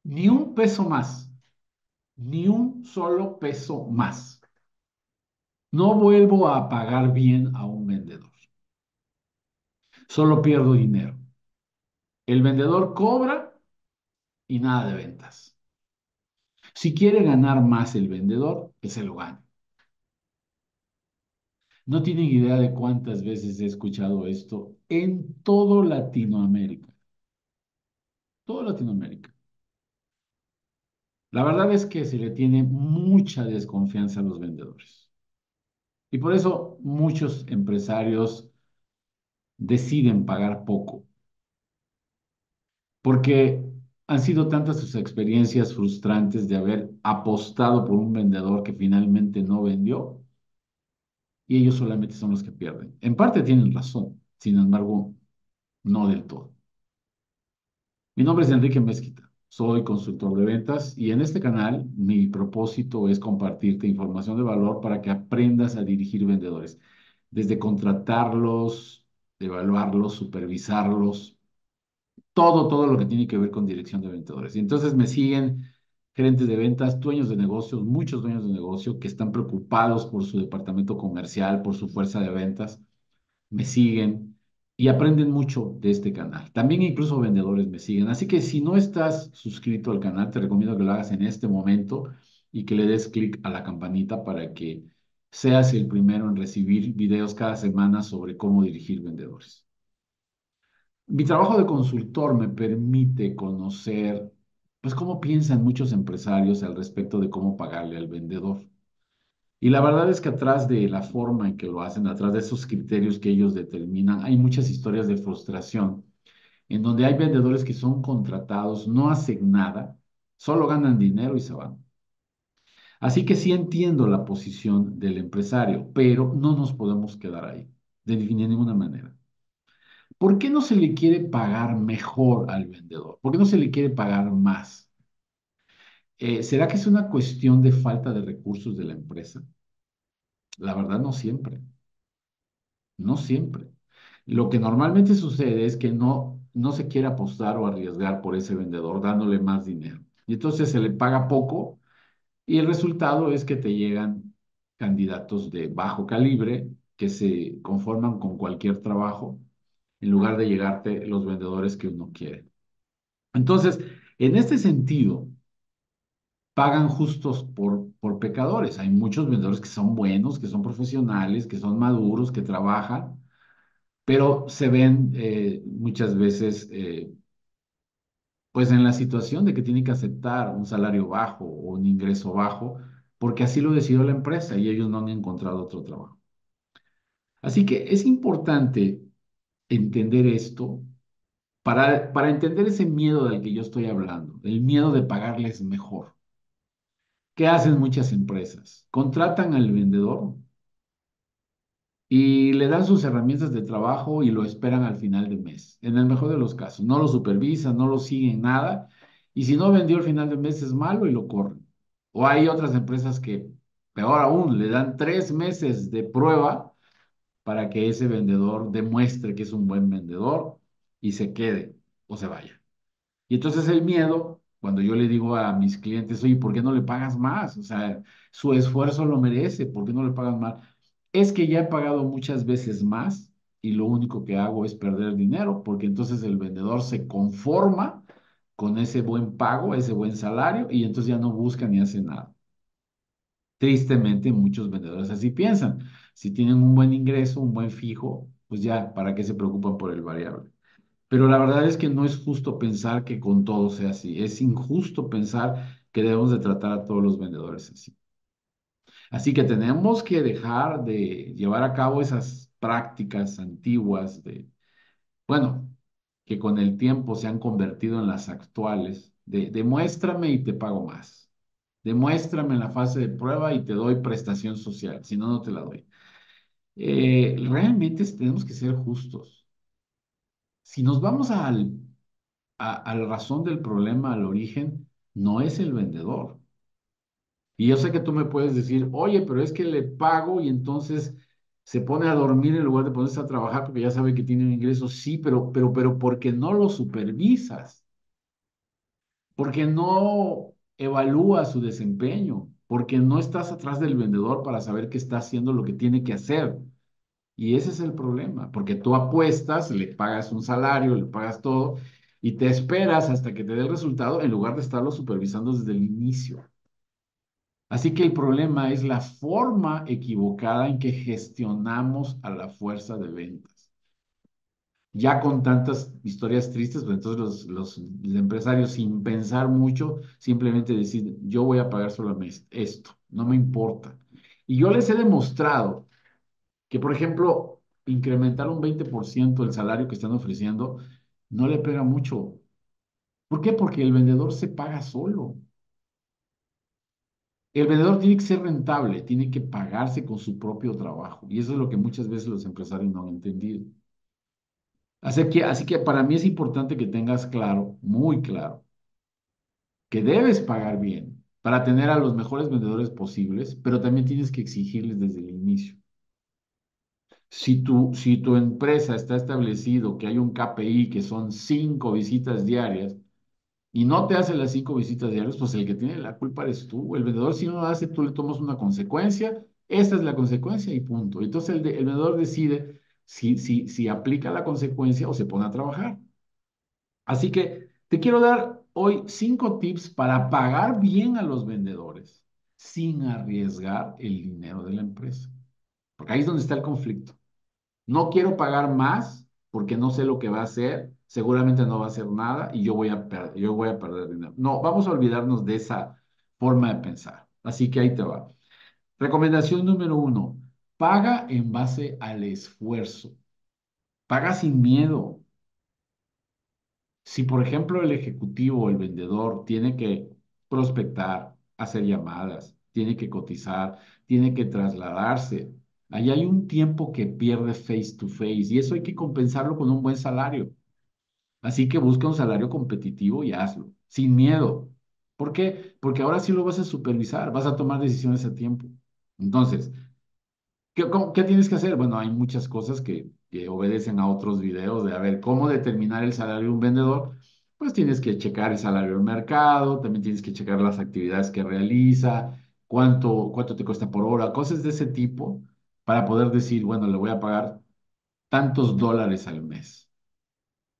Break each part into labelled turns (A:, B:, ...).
A: Ni un peso más, ni un solo peso más. No vuelvo a pagar bien a un vendedor. Solo pierdo dinero. El vendedor cobra y nada de ventas. Si quiere ganar más el vendedor, que se lo gane. No tienen idea de cuántas veces he escuchado esto en todo Latinoamérica. Todo Latinoamérica. La verdad es que se le tiene mucha desconfianza a los vendedores. Y por eso muchos empresarios deciden pagar poco, porque han sido tantas sus experiencias frustrantes de haber apostado por un vendedor que finalmente no vendió y ellos solamente son los que pierden. En parte tienen razón, sin embargo, no del todo. Mi nombre es Enrique Mezquita, soy consultor de ventas y en este canal mi propósito es compartirte información de valor para que aprendas a dirigir vendedores, desde contratarlos, evaluarlos, supervisarlos, todo lo que tiene que ver con dirección de vendedores. Y entonces me siguen gerentes de ventas, dueños de negocios, muchos dueños de negocio que están preocupados por su departamento comercial, por su fuerza de ventas, me siguen y aprenden mucho de este canal. También incluso vendedores me siguen. Así que si no estás suscrito al canal, te recomiendo que lo hagas en este momento y que le des clic a la campanita para que seas el primero en recibir videos cada semana sobre cómo dirigir vendedores. Mi trabajo de consultor me permite conocer, pues, cómo piensan muchos empresarios al respecto de cómo pagarle al vendedor. Y la verdad es que atrás de la forma en que lo hacen, atrás de esos criterios que ellos determinan, hay muchas historias de frustración, en donde hay vendedores que son contratados, no hacen nada, solo ganan dinero y se van. Así que sí entiendo la posición del empresario, pero no nos podemos quedar ahí, de ninguna manera. ¿Por qué no se le quiere pagar mejor al vendedor? ¿Por qué no se le quiere pagar más? ¿Será que es una cuestión de falta de recursos de la empresa? La verdad, no siempre, no siempre. Lo que normalmente sucede es que no se quiere apostar o arriesgar por ese vendedor dándole más dinero. Y entonces se le paga poco y el resultado es que te llegan candidatos de bajo calibre que se conforman con cualquier trabajo en lugar de llegarte los vendedores que uno quiere. Entonces, en este sentido, pagan justos por pecadores. Hay muchos vendedores que son buenos, que son profesionales, que son maduros, que trabajan, pero se ven muchas veces pues en la situación de que tienen que aceptar un salario bajo o un ingreso bajo, porque así lo decidió la empresa y ellos no han encontrado otro trabajo. Así que es importante entender esto para entender ese miedo del que yo estoy hablando, el miedo de pagarles mejor. ¿Qué hacen muchas empresas? Contratan al vendedor y le dan sus herramientas de trabajo y lo esperan al final de mes. En el mejor de los casos, no lo supervisan, no lo siguen nada. Y si no vendió al final del mes es malo y lo corren. O hay otras empresas que, peor aún, le dan 3 meses de prueba para que ese vendedor demuestre que es un buen vendedor y se quede o se vaya. Y entonces el miedo, cuando yo le digo a mis clientes, oye, ¿por qué no le pagas más? O sea, su esfuerzo lo merece, ¿por qué no le pagas más? Es que ya he pagado muchas veces más y lo único que hago es perder dinero, porque entonces el vendedor se conforma con ese buen pago, ese buen salario, y entonces ya no busca ni hace nada. Tristemente, muchos vendedores así piensan. Si tienen un buen ingreso, un buen fijo, pues ya, ¿para qué se preocupan por el variable? Pero la verdad es que no es justo pensar que con todo sea así. Es injusto pensar que debemos de tratar a todos los vendedores así. Así que tenemos que dejar de llevar a cabo esas prácticas antiguas de, bueno, que con el tiempo se han convertido en las actuales, de demuéstrame y te pago más. Demuéstrame en la fase de prueba y te doy prestación social, si no, no te la doy. Realmente tenemos que ser justos. Si nos vamos a la razón del problema, al origen, no es el vendedor. Y yo sé que tú me puedes decir, oye, pero es que le pago y entonces se pone a dormir en lugar de ponerse a trabajar porque ya sabe que tiene un ingreso. Sí, pero porque no lo supervisas. porque no evalúa su desempeño, porque no estás atrás del vendedor para saber que está haciendo lo que tiene que hacer. Y ese es el problema, porque tú apuestas, le pagas un salario, le pagas todo y te esperas hasta que te dé el resultado en lugar de estarlo supervisando desde el inicio. Así que el problema es la forma equivocada en que gestionamos a la fuerza de ventas. Ya con tantas historias tristes, pues entonces los empresarios sin pensar mucho simplemente deciden, yo voy a pagar solamente esto, no me importa. Y yo les he demostrado que, por ejemplo, incrementar un 20% el salario que están ofreciendo no le pega mucho. ¿Por qué? Porque el vendedor se paga solo. El vendedor tiene que ser rentable, tiene que pagarse con su propio trabajo. Y eso es lo que muchas veces los empresarios no han entendido. Así que para mí es importante que tengas claro, muy claro, que debes pagar bien para tener a los mejores vendedores posibles, pero también tienes que exigirles desde el inicio. Si tu empresa está establecido que hay un KPI que son 5 visitas diarias y no te hace las 5 visitas diarias, pues el que tiene la culpa eres tú. El vendedor, si no lo hace, tú le tomas una consecuencia. Esta es la consecuencia y punto. Entonces el vendedor decide si aplica la consecuencia o se pone a trabajar. Así que te quiero dar hoy 5 tips para pagar bien a los vendedores sin arriesgar el dinero de la empresa. Porque ahí es donde está el conflicto. No quiero pagar más porque no sé lo que va a hacer, seguramente no va a hacer nada y yo voy a perder dinero. No, vamos a olvidarnos de esa forma de pensar. Así que ahí te va. Recomendación número 1, paga en base al esfuerzo. Paga sin miedo. Si, por ejemplo, el ejecutivo o el vendedor tiene que prospectar, hacer llamadas, tiene que cotizar, tiene que trasladarse, ahí hay un tiempo que pierde face to face y eso hay que compensarlo con un buen salario. Así que busca un salario competitivo y hazlo, sin miedo. ¿Por qué? Porque ahora sí lo vas a supervisar, vas a tomar decisiones a tiempo. Entonces, ¿qué tienes que hacer? Bueno, hay muchas cosas que obedecen a otros videos de, a ver, cómo determinar el salario de un vendedor. Pues tienes que checar el salario del mercado, también tienes que checar las actividades que realiza, cuánto te cuesta por hora, cosas de ese tipo, para poder decir, bueno, le voy a pagar tantos dólares al mes.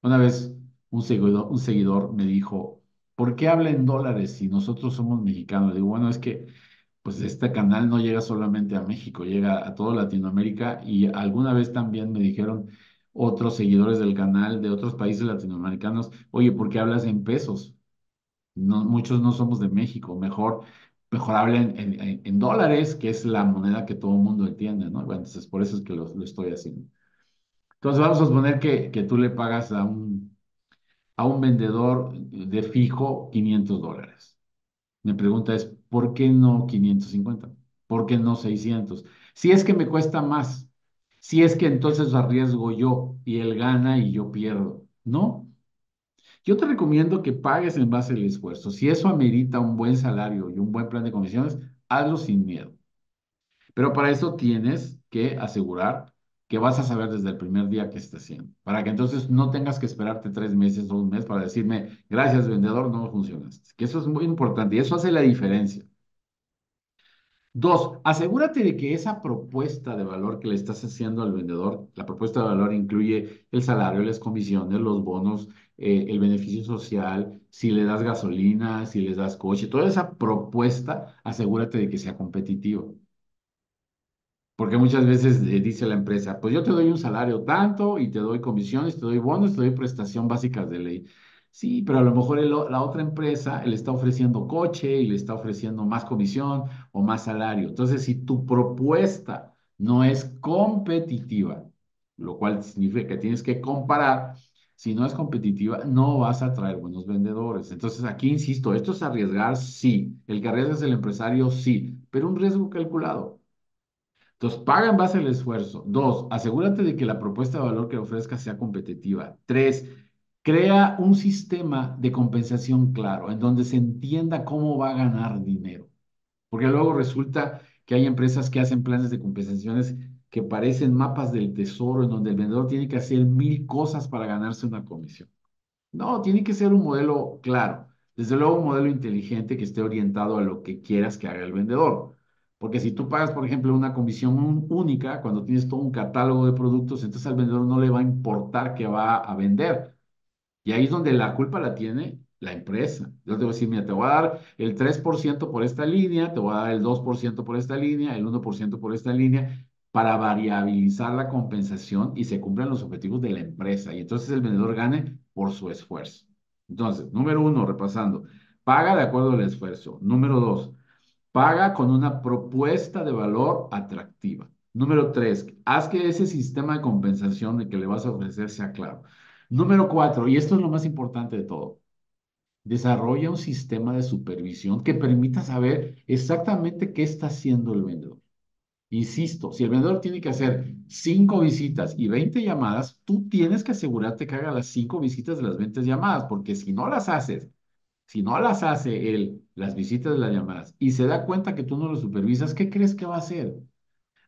A: Una vez un seguidor me dijo, ¿por qué habla en dólares si nosotros somos mexicanos? Le digo, bueno, es que pues este canal no llega solamente a México, llega a toda Latinoamérica y alguna vez también me dijeron otros seguidores del canal de otros países latinoamericanos, oye, ¿por qué hablas en pesos? No, muchos no somos de México, mejor hablen en dólares, que es la moneda que todo el mundo entiende, ¿no? Bueno, entonces por eso es que lo estoy haciendo. Entonces vamos a suponer que tú le pagas a un vendedor de fijo $500. Mi pregunta es, ¿por qué no 550? ¿Por qué no 600? Si es que me cuesta más, si es que entonces arriesgo yo y él gana y yo pierdo. No, yo te recomiendo que pagues en base al esfuerzo. Si eso amerita un buen salario y un buen plan de comisiones, hazlo sin miedo. Pero para eso tienes que asegurar que vas a saber desde el primer día qué está haciendo, para que entonces no tengas que esperarte 3 meses o un mes para decirme, gracias vendedor, no funcionaste. Que eso es muy importante y eso hace la diferencia. Dos, asegúrate de que esa propuesta de valor que le estás haciendo al vendedor, la propuesta de valor incluye el salario, las comisiones, los bonos, el beneficio social, si le das gasolina, si les das coche, toda esa propuesta, asegúrate de que sea competitiva. Porque muchas veces dice la empresa, pues yo te doy un salario tanto y te doy comisiones, te doy bonos, te doy prestación básicas de ley. Sí, pero a lo mejor la otra empresa le está ofreciendo coche y le está ofreciendo más comisión o más salario. Entonces, si tu propuesta no es competitiva, lo cual significa que tienes que comparar, si no es competitiva, no vas a traer buenos vendedores. Entonces, aquí insisto, esto es arriesgar, sí. El que arriesga es el empresario, sí, pero un riesgo calculado. Entonces, paga en base al esfuerzo. Dos, asegúrate de que la propuesta de valor que ofrezcas sea competitiva. Tres, crea un sistema de compensación claro, en donde se entienda cómo va a ganar dinero. Porque luego resulta que hay empresas que hacen planes de compensaciones que parecen mapas del tesoro, en donde el vendedor tiene que hacer 1000 cosas para ganarse una comisión. No, tiene que ser un modelo claro. Desde luego, un modelo inteligente que esté orientado a lo que quieras que haga el vendedor. Porque si tú pagas, por ejemplo, una comisión única, cuando tienes todo un catálogo de productos, entonces al vendedor no le va a importar qué va a vender. Y ahí es donde la culpa la tiene la empresa. Yo te voy a decir, mira, te voy a dar el 3% por esta línea, te voy a dar el 2% por esta línea, el 1% por esta línea, para variabilizar la compensación y se cumplan los objetivos de la empresa. Y entonces el vendedor gane por su esfuerzo. Entonces, número uno, repasando, paga de acuerdo al esfuerzo. Número dos, paga con una propuesta de valor atractiva. Número tres, haz que ese sistema de compensación de que le vas a ofrecer sea claro. Número cuatro, y esto es lo más importante de todo, desarrolla un sistema de supervisión que permita saber exactamente qué está haciendo el vendedor. Insisto, si el vendedor tiene que hacer 5 visitas y 20 llamadas, tú tienes que asegurarte que haga las 5 visitas de las 20 llamadas, porque si no las hace él, las visitas de las llamadas, y se da cuenta que tú no lo supervisas, ¿qué crees que va a hacer?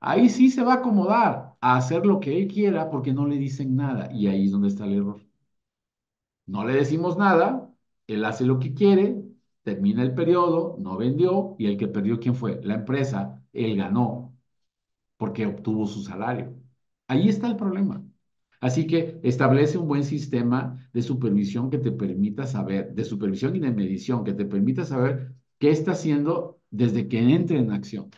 A: Ahí sí se va a acomodar a hacer lo que él quiera porque no le dicen nada, y ahí es donde está el error. No le decimos nada, él hace lo que quiere, termina el periodo, no vendió, y el que perdió, ¿quién fue? La empresa, él ganó porque obtuvo su salario. Ahí está el problema. Así que establece un buen sistema de supervisión que te permita saber, de supervisión y de medición, que te permita saber qué está haciendo desde que entre en acción.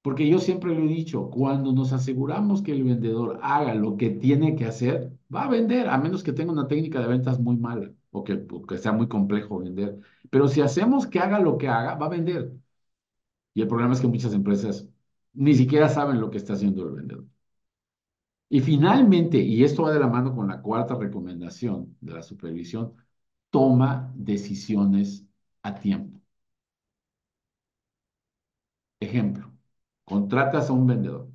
A: Porque yo siempre lo he dicho, cuando nos aseguramos que el vendedor haga lo que tiene que hacer, va a vender, a menos que tenga una técnica de ventas muy mala o que sea muy complejo vender. Pero si hacemos que haga lo que haga, va a vender. Y el problema es que muchas empresas ni siquiera saben lo que está haciendo el vendedor. Y finalmente, y esto va de la mano con la cuarta recomendación de la supervisión, toma decisiones a tiempo. Ejemplo, contratas a un vendedor.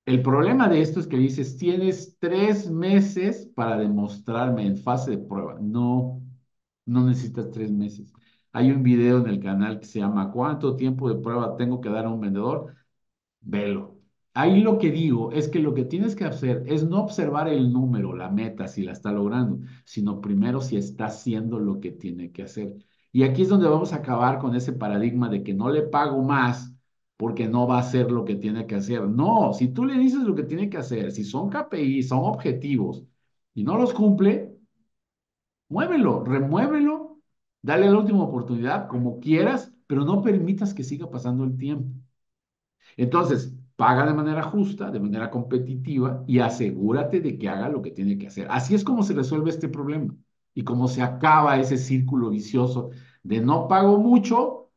A: El problema de esto es que dices, tienes 3 meses para demostrarme en fase de prueba. No, no necesitas 3 meses. Hay un video en el canal que se llama ¿Cuánto tiempo de prueba tengo que dar a un vendedor? Velo. Ahí lo que digo es que lo que tienes que hacer es no observar el número, la meta, si la está logrando, sino primero si está haciendo lo que tiene que hacer. Y aquí es donde vamos a acabar con ese paradigma de que no le pago más porque no va a hacer lo que tiene que hacer. No, si tú le dices lo que tiene que hacer, si son KPI, son objetivos y no los cumple, muévelo, remuévelo, dale la última oportunidad como quieras, pero no permitas que siga pasando el tiempo. Entonces, paga de manera justa, de manera competitiva y asegúrate de que haga lo que tiene que hacer. Así es como se resuelve este problema y cómo se acaba ese círculo vicioso de no pago mucho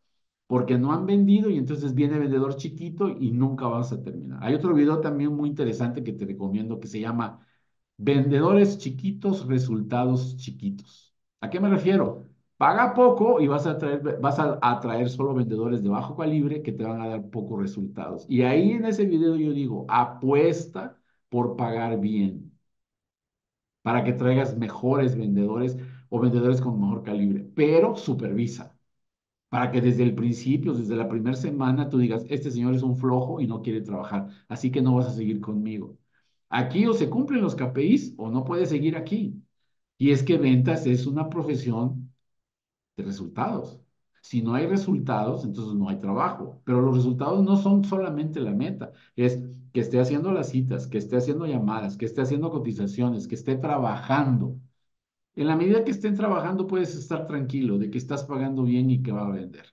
A: porque no han vendido y entonces viene vendedor chiquito y nunca vas a terminar. Hay otro video también muy interesante que te recomiendo que se llama Vendedores chiquitos, resultados chiquitos. ¿A qué me refiero? Paga poco y vas a atraer solo vendedores de bajo calibre que te van a dar pocos resultados. Y ahí en ese video yo digo, apuesta por pagar bien para que traigas mejores vendedores o vendedores con mejor calibre, pero supervisa para que desde el principio, desde la primera semana, tú digas, este señor es un flojo y no quiere trabajar, así que no vas a seguir conmigo. Aquí o se cumplen los KPIs o no puedes seguir aquí. Y es que ventas es una profesión de resultados. Si no hay resultados, entonces no hay trabajo. Pero los resultados no son solamente la meta, es que esté haciendo las citas, que esté haciendo llamadas, que esté haciendo cotizaciones, que esté trabajando. En la medida que estén trabajando, puedes estar tranquilo de que estás pagando bien y que va a vender.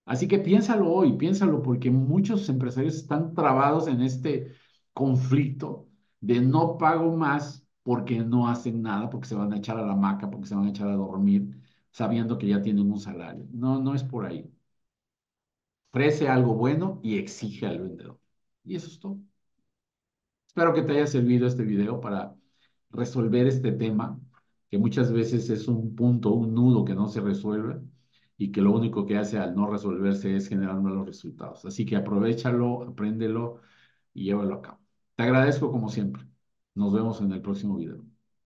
A: Así que piénsalo hoy, piénsalo, porque muchos empresarios están trabados en este conflicto de no pago más porque no hacen nada, porque se van a echar a la hamaca, porque se van a echar a dormir, sabiendo que ya tienen un salario. No, no es por ahí. Ofrece algo bueno y exige al vendedor. Y eso es todo. Espero que te haya servido este video para resolver este tema, que muchas veces es un punto, un nudo que no se resuelve y que lo único que hace al no resolverse es generar malos resultados. Así que aprovéchalo, apréndelo y llévalo a cabo. Te agradezco como siempre. Nos vemos en el próximo video.